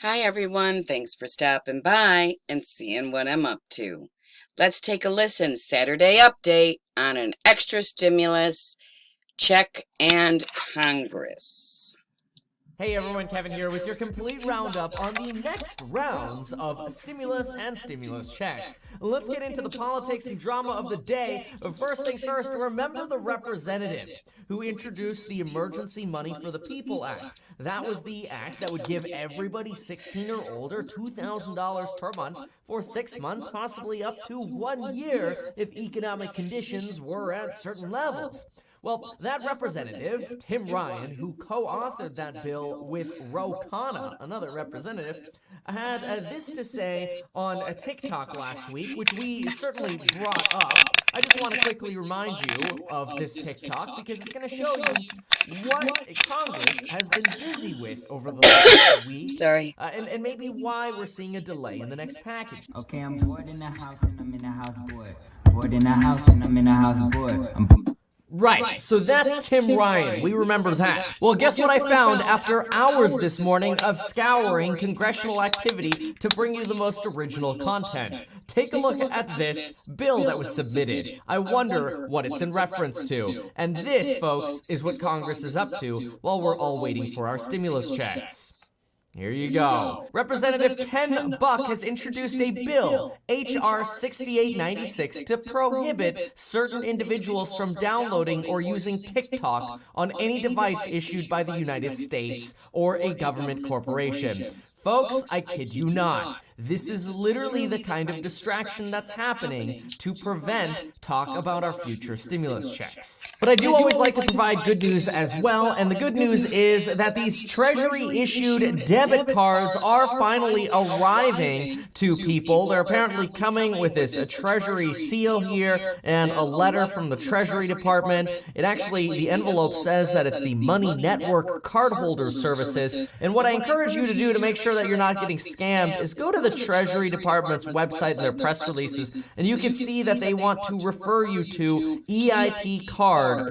Hi, everyone. Thanks for stopping by and seeing what I'm up to. Let's take a listen. Saturday update on an extra stimulus check and Congress. Hey everyone, Kevin here with your complete roundup on the next rounds of stimulus and stimulus checks. Let's get into the politics and drama of the day. First things first, remember the representative who introduced the Emergency Money for the People Act. That was the act that would give everybody 16 or older $2,000 per month for 6 months, possibly up to 1 year if economic conditions were at certain levels. Well, that representative, Tim Ryan, who co-authored that bill with Ro Khanna, another representative, had this to say on a TikTok last week, which we certainly brought up. I just want to quickly remind you of this TikTok because it's going to show you what Congress has been busy with over the last week. Sorry. And maybe why we're seeing a delay in the next package. Okay, I'm bored in the house and I'm in the house bored. Bored in the house and I'm in the house bored. Right, so that's Tim Ryan. We remember that. Well, guess what I found after hours this morning of scouring congressional activity to bring you the most original content? Take a look at this bill that was submitted. I wonder what it's in reference to. And this, folks, is what Congress is up to while we're all waiting for our stimulus checks. Here you go. Representative Ken Buck has introduced a bill, H.R. 6896, to prohibit certain individuals from downloading or using TikTok on any device issued by the United States or a government corporation. Folks, I kid you not. This is literally the kind of distraction that's happening to prevent talk about our future stimulus checks. But I do always like to provide good news as well, and the good news is that these Treasury-issued debit cards are finally arriving to people. They're apparently coming with this Treasury seal here and a letter from the Treasury Department. It actually, the envelope says that it's the Money Network Cardholder Services, and what I encourage you to do to make sure that you're not getting scammed is go to the Treasury Department's website and their press releases, and you can see that they want to refer you to EIPcard.com.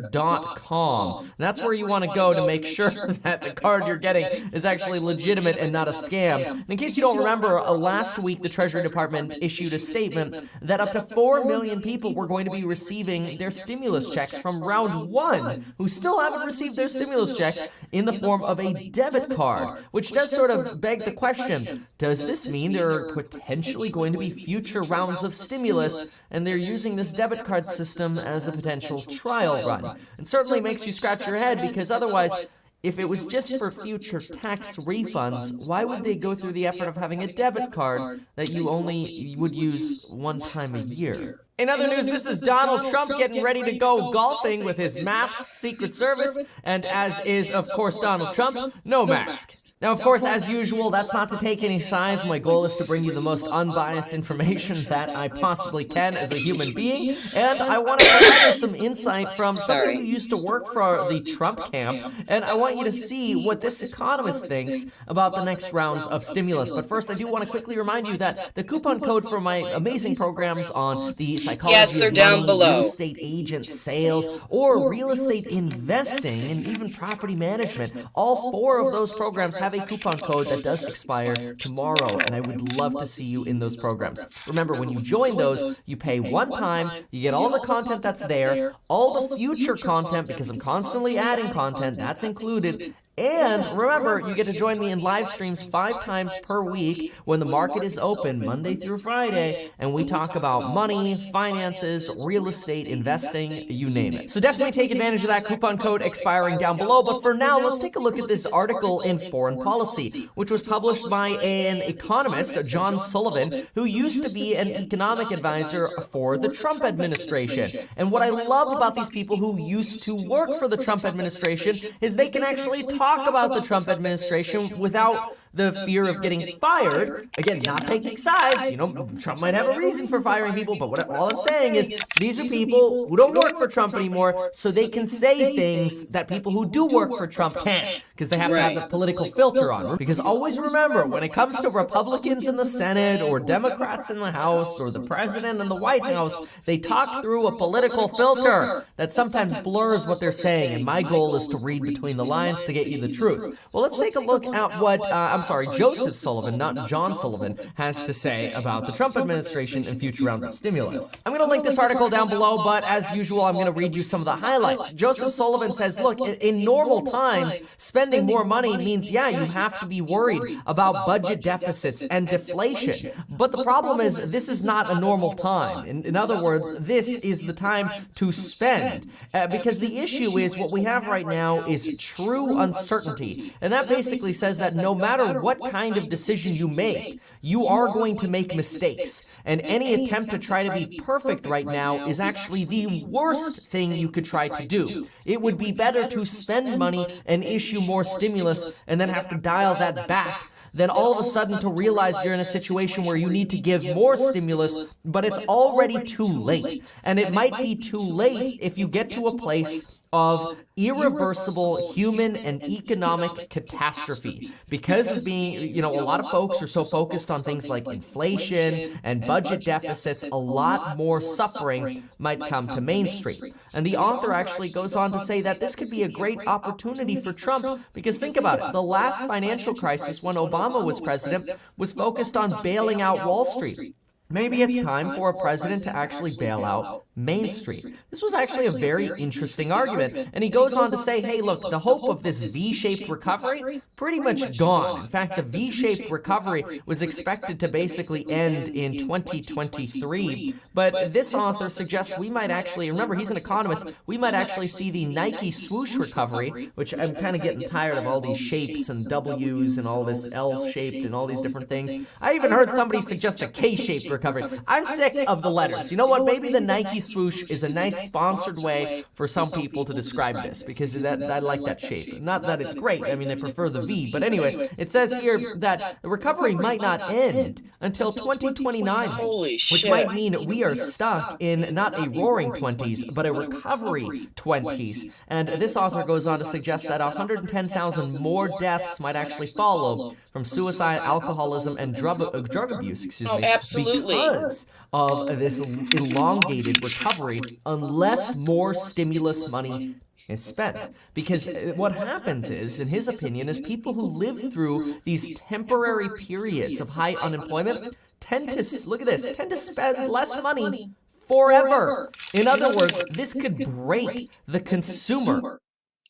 That's where you want to go to make sure that the card you're getting is actually legitimate and not a scam. And in case you don't remember, last week the Treasury Department issued a statement that up to 4 million people were going to be receiving their stimulus checks from round one who still haven't received their stimulus check in the form of a debit card, which does sort of beg the question, does this mean there are potentially going to be future rounds of stimulus and they're using this debit card system as a potential trial run? It certainly makes you scratch your head because otherwise, if it was just for future tax refunds, why would they go through the effort of having a debit card that you only would use one time a year? In other news, this is Donald Trump getting ready to go golfing with his masked Secret Service, and as is, of course, Donald Trump, no mask. Now, of course, as usual, that's not to take any sides. My goal is to bring you the most unbiased information that I possibly can as a human being, and I want to provide you some insight from somebody who used to work for the Trump camp, and I want you to see what this economist thinks about the next rounds of stimulus. But first, I do want to quickly remind you that the coupon code for my amazing programs on the psychology of money, real estate agent sales, or real estate investing, and even property management, all 4 of those programs have a coupon code that does expire tomorrow, and I would love to see you in those programs. Remember, when you join those, you pay one time, you get all the content that's there, all the future content, because I'm constantly adding content, that's included. And remember, you get to join me in live streams 5 times per week when the market is open, Monday through Friday, and we talk about money, finances, real estate, investing, you name it. So definitely take advantage of that coupon code expiring down below. But for now, let's take a look at this article in Foreign Policy, which was published by an economist, John Sullivan, who used to be an economic advisor for the Trump administration. And what I love about these people who used to work for the Trump administration is they can actually talk about the Trump administration without the fear of getting fired. Again, not taking sides. You know, Trump might have a reason for firing people, but all I'm saying is these are people who don't work for Trump anymore, so they can say things that people who do work for Trump can't, because they have to have the political filter on. Because always remember, when it comes to Republicans in the Senate or Democrats in the House or the President in the White House, they talk through a political filter that sometimes blurs what they're saying, and my goal is to read between the lines to get you the truth. Well, let's take a look at what Joseph Sullivan, not John Sullivan, has to say about the Trump administration and future rounds of stimulus. I'm going to link this article down below, but as usual, I'm going to read you some of the highlights. Joseph Sullivan says, look, in normal times, spending more money means, yeah, you have to be worried about budget deficits and deflation. But the problem is, this is not a normal time. In other words, this is the time to spend. Because the issue is, what we have right now is true uncertainty. And that basically says that no matter what kind of decision you make, you are going to make mistakes. And any attempt to try to be perfect right now is actually the worst thing you could try to do. It would be better to spend money and issue more stimulus and then have to dial that back than all of a sudden to realize you're in a situation where you need to give more stimulus, but it's already too late. And it might be too late if you get to a place of irreversible human and economic catastrophe. Because of being, a lot of folks are so focused on things like inflation and budget deficits, a lot more suffering might come to Main Street. And the author actually goes on to say that this could be a great opportunity for Trump, because think about it, the last financial crisis when Obama was president was focused on bailing out Wall Street. Maybe it's time for a president to actually bail out Main Street. This was actually a very interesting argument. And he goes on to say, hey, look, the hope of this V-shaped recovery, pretty much gone. In fact, the V-shaped recovery was expected to basically end in 2023. But this author suggests we might actually, remember, he's an economist, we might actually see the Nike swoosh recovery, which I'm kind of getting tired of all these shapes and W's and all this L-shaped and all these different things. I even heard somebody suggest a K-shaped recovery. I'm sick of the letters. You know what? Maybe the Nike swoosh is a nice sponsored way for some people to describe this, because I like that shape. Not that it's great. I mean, I prefer the V. But anyway, it says here that the recovery might not end until 2029. Holy shit. Which might mean we are stuck in not a roaring 20s, but a recovery 20s. And this author goes on to suggest that 110,000 more deaths might actually follow from suicide, alcoholism, and drug abuse, Oh, absolutely. Because of this elongated recovery, unless more stimulus money is spent. Because what happens is, in his opinion, is people who live through these temporary periods of high unemployment tend to, look at this, tend to spend less money forever. In other words, this could break the consumer.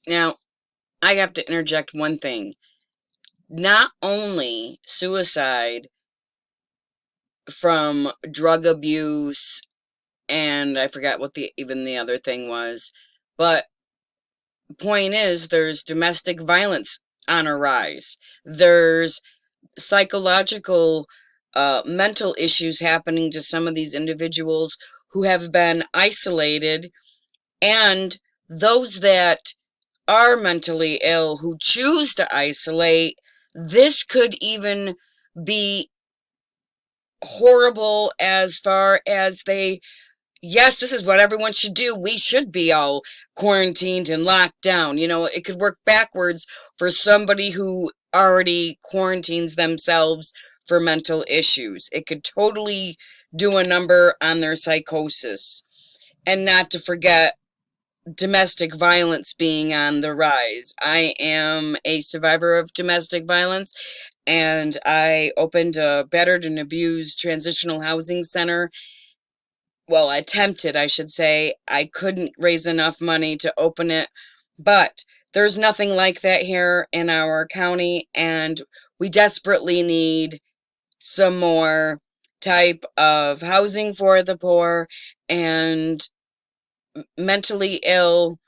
Now, I have to interject one thing. Not only suicide from drug abuse, and I forgot what even the other thing was, but point is, there's domestic violence on a rise. There's psychological, mental issues happening to some of these individuals who have been isolated, and those that are mentally ill who choose to isolate. This could even be horrible as far as yes, this is what everyone should do. We should be all quarantined and locked down. It could work backwards for somebody who already quarantines themselves for mental issues. It could totally do a number on their psychosis. And not to forget domestic violence being on the rise. I am a survivor of domestic violence, and I opened a battered and abused transitional housing center. Well, attempted, I should say. I couldn't raise enough money to open it, but there's nothing like that here in our county, and we desperately need some more type of housing for the poor and mentally ill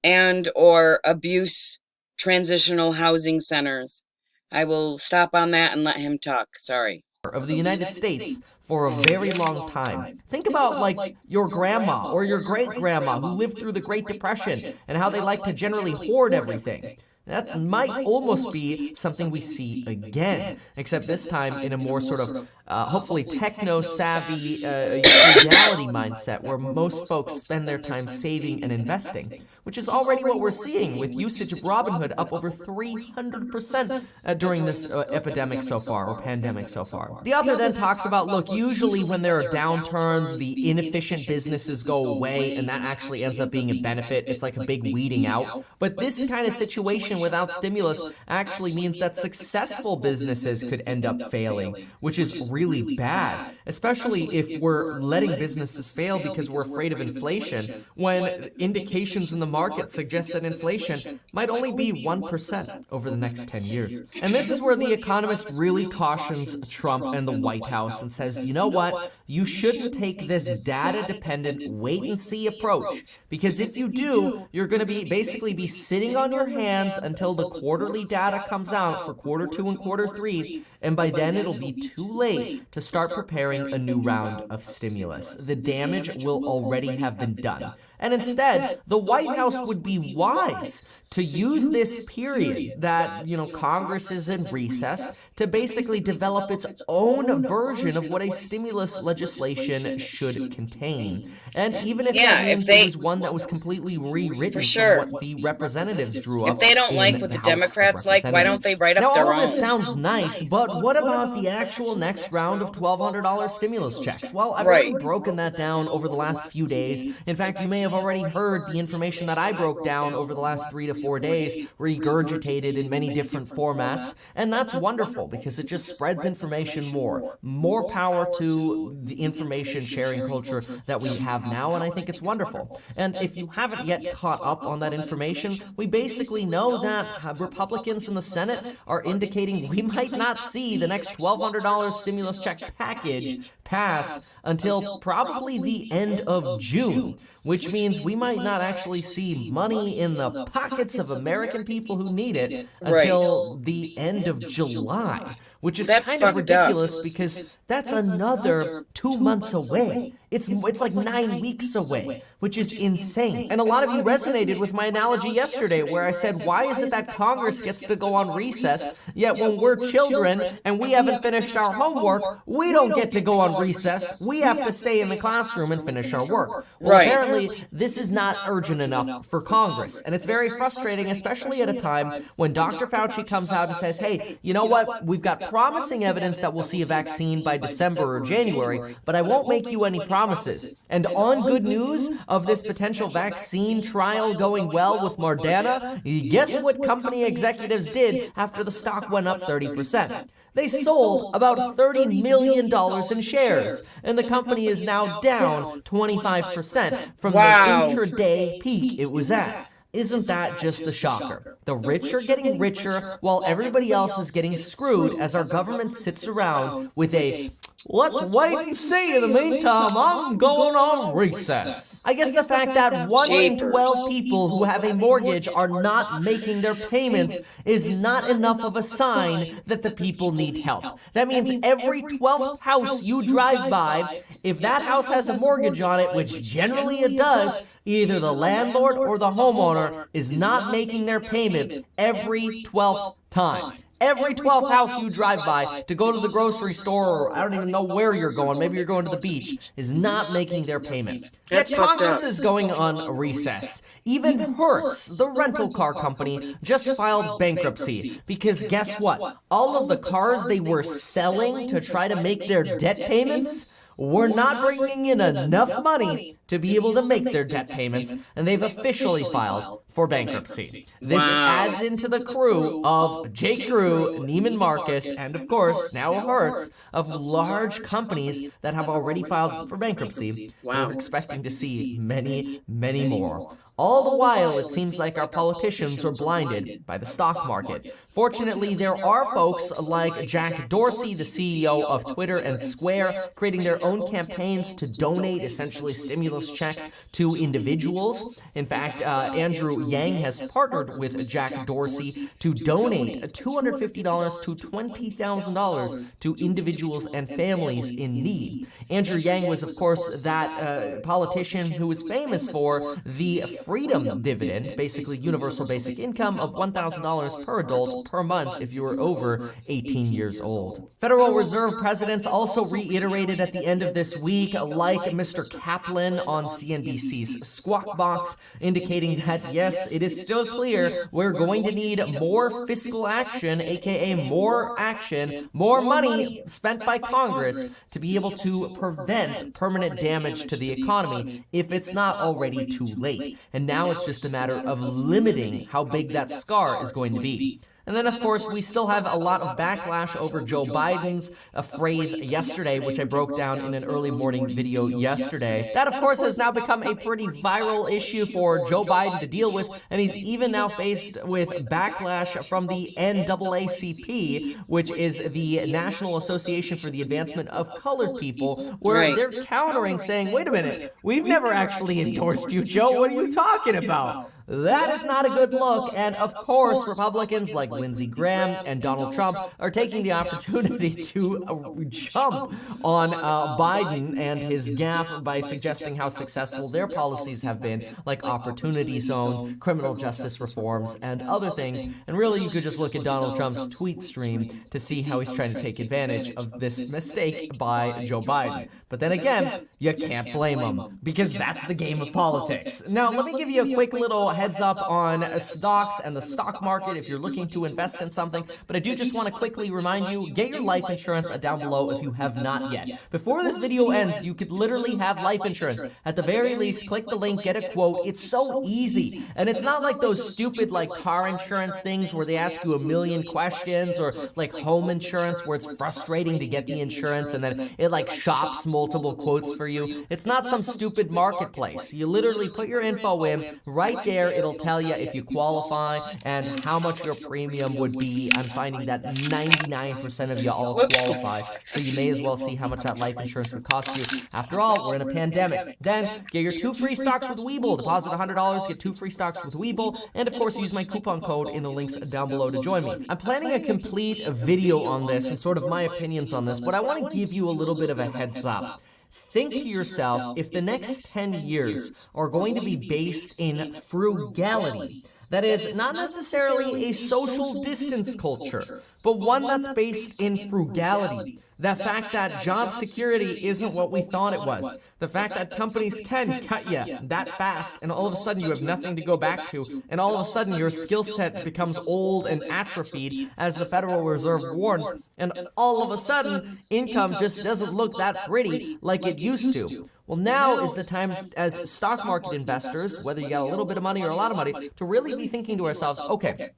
and or abuse transitional housing centers. I will stop on that and let him talk. Sorry. Of the United States for a very long time. Think about like your grandma or your great-grandma who lived through the Great Depression and how they like to generally hoard everything. That might almost be something we see again, except this time in a more sort of hopefully techno-savvy frugality mindset where most folks spend their time saving and investing, which is already what we're seeing with usage of Robinhood up over 300% during this epidemic so far, or pandemic so far. The author then talks about, look, usually when there are downturns, the inefficient businesses go away, and that actually ends up being a benefit. It's like a big weeding out. But this kind of situation inflation without stimulus actually means that successful businesses could end up failing, which is really bad, especially if we're letting businesses fail because we're afraid of inflation, when indications in the market suggest that inflation might only be 1% over the next 10 years. And this is where The Economist really cautions Trump and the White House and says, you know what, you shouldn't take this data-dependent wait-and-see approach, because if you do, you're going to basically be sitting on your hands until the quarterly data comes out for quarter 2 and quarter 3, and by then it'll be too late to start preparing a new round of stimulus. The damage will already have been done. And instead, the White House would be wise to use this period that, Congress is in recess to basically develop its own version of what a stimulus legislation should contain. And even if that means it was one that was completely rewritten from what the representatives drew up. If they don't like what the Democrats like, why don't they write up their own? Now, all this sounds nice, but what about the actual next round of $1,200 stimulus checks? Well, I've already broken that down over the last few days. In fact, you may have already heard the information that I broke down over the last 3 to 4 days, regurgitated in many different formats, and that's wonderful because it just spreads information more. More power to the information sharing culture that we have now, and I think it's wonderful. And if you haven't yet caught up on that information, we basically know that Republicans in the Senate are indicating we might not see the next $1,200 stimulus check package pass until probably the end of June, which means we might not actually see money in the pockets of American people who need it until the end of July, which is kind of ridiculous because that's another 2 months away. It's like 9 weeks away, which is insane. And a lot of you resonated with my analogy yesterday where I said, why is it that Congress gets to go on recess, yet when we're children and we haven't finished our homework, we don't get to go on recess. We have to stay in the classroom and finish our work. Well, apparently, this is not urgent enough for Congress. And it's very frustrating, especially at a time when Dr. Fauci comes out and says, hey, you know what? We've got promising evidence that we'll see a vaccine by December or January, but I won't make you any promises. And on good news of this potential vaccine trial going well with Moderna, guess what company executives did after the stock went up 30%? They sold about $30 million in shares, and the company is now down 25% from the intraday peak it was at. Isn't that just the shocker? The rich are getting richer while everybody else is getting screwed as our government sits around with a, let's wait and see, in the meantime, I'm going on recess. I guess the fact that 1 in 12 people who have a mortgage are not making their payments is not enough of a sign that the people need help. That means every 12th house you drive by, if that house has a mortgage on it, which generally it does, either the landlord or the homeowner is not making their payment every 12th time. Every 12th house you drive by to go to the grocery store, or I don't even know where you're going, maybe you're going to the beach, is not making their payment. Yet Congress is going on recess. Even Hertz, the rental car company, just filed bankruptcy because guess what? All of the cars they were selling to try to make their debt payments were not bringing in enough money to be able to make their debt payments, and they've officially filed for bankruptcy. This adds into the crew of J. Crew, Neiman Marcus, and of course, now Hertz, of large companies that have already filed for bankruptcy. We're expecting to see many, many more. All the while, it seems like our politicians are blinded by the stock market. Fortunately, there are folks like Jack Dorsey, the CEO of Twitter and Square, creating their own campaigns to donate essentially stimulus checks to individuals. In fact, Andrew Yang has partnered with Jack Dorsey to donate $250 to $20,000 to individuals and families in need. Andrew Yang was, of course, that politician who was famous for the freedom dividend, basically universal basic income of $1,000 per adult per month if you were over 18 years old. Federal Reserve presidents also reiterated at the end of this week, like Mr. Kaplan on CNBC's Squawk Box, indicating that yes, it is still clear we're going to need more fiscal action, aka more action, more money spent by Congress to be able to prevent permanent damage to the economy if it's not already too late. and now it's just a matter of limiting how big that scar is going to be. And then, of course, we still have a lot of backlash over Joe Biden's phrase yesterday, which I broke down in an early morning video yesterday. That, of course, has now become a pretty viral issue for Joe Biden to deal with, and he's even now faced with backlash from the NAACP, which is the National Association for the Advancement of Colored People, where they're countering, saying, wait a minute, we've never actually endorsed you, Joe. What are you talking about? That is not a good look, and of course, Republicans like Lindsey Graham and Donald Trump are taking the opportunity to jump on Biden and his gaffe by suggesting how successful their policies have been, like opportunity zones, criminal justice reforms, and other things. And really, you could just look at Donald Trump's tweet stream to see how he's trying to take advantage of this mistake by Joe Biden. But then again, you can't blame him, because that's the game of politics. Now, let me give you a quick little heads up on stocks and the stock market if you're looking to invest in something, but I do just want to quickly remind you, get your life insurance down below if you have not yet. Before this video ends, you could literally have life insurance. At the very least, click the link, get a quote. It's so easy, and it's not like those stupid like car insurance things where they ask you a million questions, or like home insurance where it's frustrating to get the insurance and then it like shops multiple quotes for you. It's not some stupid marketplace. You literally put your info in right there. It'll tell you if you qualify and how much your premium would be. I'm finding that 99% of you all qualify, so you may as well see how much that life insurance would cost you. After all, we're in a pandemic. Then get your 2 free stocks with Webull. Deposit $100, get 2 free stocks with Webull, and of course use my coupon code in the links down below to join me. I'm planning a complete video on this and sort of my opinions on this, but I want to give you a little bit of a heads up. Think to yourself, if the next 10 years are going to be based in frugality, that is, not necessarily a social distance culture, but one that's based in frugality. The fact that job security isn't what we thought it was. The fact that companies can cut you that fast, and all of a sudden you have nothing to go back to, and all of a sudden your skill set becomes old and atrophied, as the Federal Reserve warns, and all of a sudden income just doesn't look that pretty like it used to. Well, now is the time as stock market investors, whether you got a little bit of money or a lot of money, to really be thinking to ourselves, okay,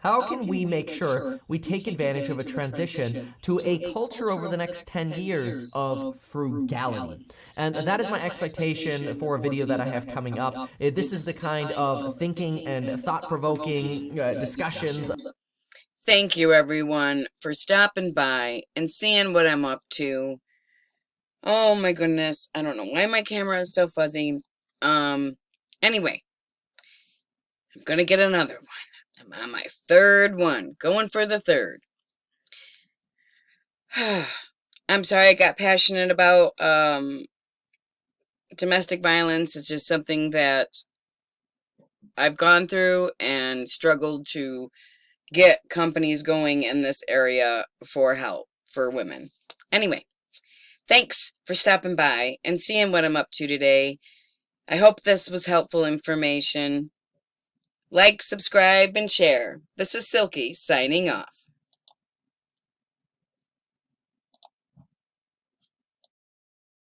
how can we make sure we take advantage of a transition to a culture over the next 10 years of frugality? And that is my expectation for a video that I have coming up. This is the kind of thinking and thought-provoking discussions. Thank you, everyone, for stopping by and seeing what I'm up to. Oh, my goodness. I don't know why my camera is so fuzzy. Anyway, I'm going to get another one. I'm on my third one, going for the third. I'm sorry I got passionate about domestic violence. It's just something that I've gone through and struggled to get companies going in this area for help for women. Anyway, thanks for stopping by and seeing what I'm up to today. I hope this was helpful information. Like, subscribe, and share. This is Silky signing off.